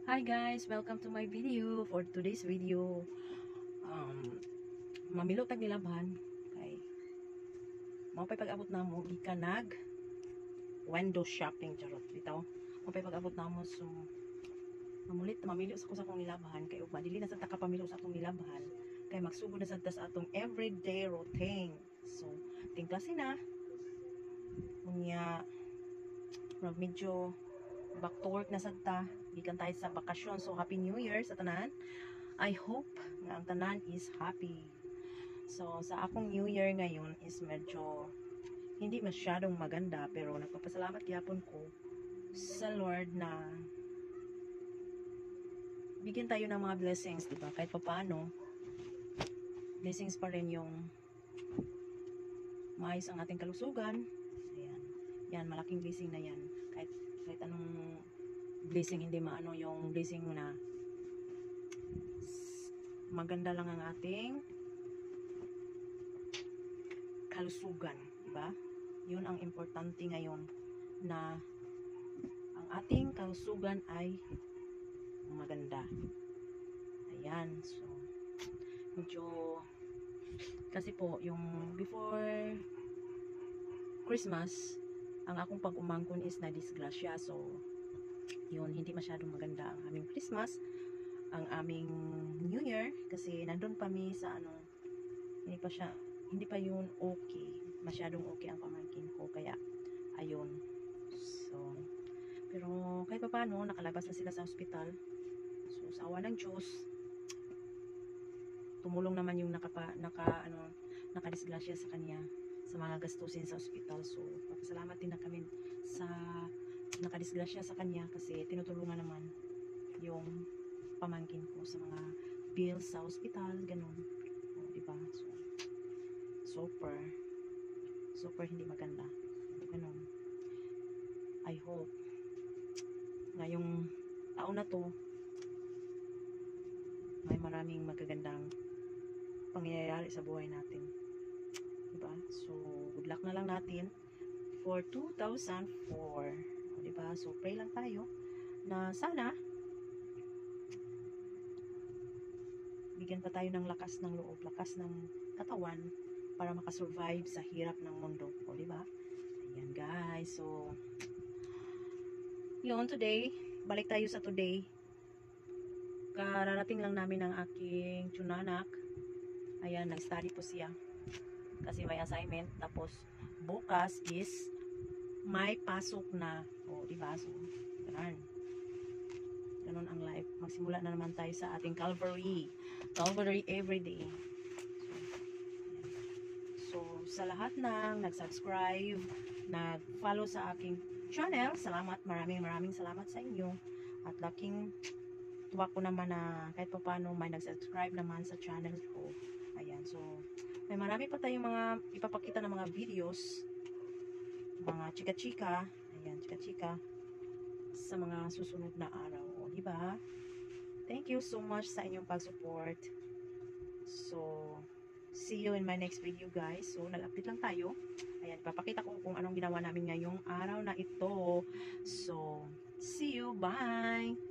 Hi guys, welcome to my video. For today's video, mamilo tag nilabhan kay mao pay pag-abot namo gikan nag window shopping charot bitaw. Mao pay pag-abot namo so mamulit mamili sa akong nilabhan kay ug dili na sa ta kapamilo sa atong nilabhan kay magsugod na sa atong everyday routine. So, tingklase na unya medyo back to work na sad ta. Gikan tayo sa bakasyon. So, Happy New Year sa tanan. I hope na ang tanan is happy. So, sa akong New Year ngayon is medyo hindi masyadong maganda pero nagpapasalamat gyapon ko sa Lord na bigyan tayo ng mga blessings, di ba? Kahit paano, blessings pa rin yung maayos ang ating kalusugan. Ayan. Yan, malaking blessing na yan. Kahit anong blessing, hindi maano yung blessing na maganda lang ang ating kalusugan, diba? Yun ang importante ngayon na ang ating kalusugan ay maganda. Ayan, so medyo kasi po yung before Christmas ang akong pag-umangkon is na disgrasya, so yun, hindi masyadong maganda ang aming Christmas, ang aming New Year, kasi nandun pa mi sa hindi pa yun okay, masyadong okay ang pamangkin ko, kaya ayun, so pero kahit pa paano nakalabas na sila sa ospital, so sa awa ng Diyos tumulong naman yung nakadisgrasya sa kanya sa mga gastusin sa ospital, so papasalamat din na kami sa nakadisgrasya sa kanya kasi tinutulungan naman yung pamangkin ko sa mga bills sa ospital, ganun. O, diba? So, super hindi maganda. Ganun. I hope ngayong taon na to may maraming magagandang pangyayari sa buhay natin. Diba? So, good luck na lang natin for 2004. Diba? So, pray lang tayo na sana bigyan pa tayo ng lakas ng loob, lakas ng katawan para makasurvive sa hirap ng mundo. O, diba? Ayan, guys. So, yun, today, balik tayo sa today. Kararating lang namin ng aking tsunanak. Ayan, nag-study po siya. Kasi may assignment. Tapos, bukas is may pasok na. O, diba? So, ganun ang life. Magsimula na naman tayo sa ating Calvary everyday. So, sa lahat ng nag-subscribe, nag-follow sa aking channel, salamat, maraming salamat sa inyo. At laking tuwa ko naman na kahit pa paano may nag-subscribe naman sa channel ko. Ayan, so, may marami pa tayong mga ipapakita ng mga videos, mga chika-chika, ayan, chika-chika, sa mga susunod na araw. O, diba? Thank you so much sa inyong pag-support. So, see you in my next video, guys. So, nag-update lang tayo. Ayan, papakita ko kung anong ginawa namin ngayong araw na ito. So, see you. Bye!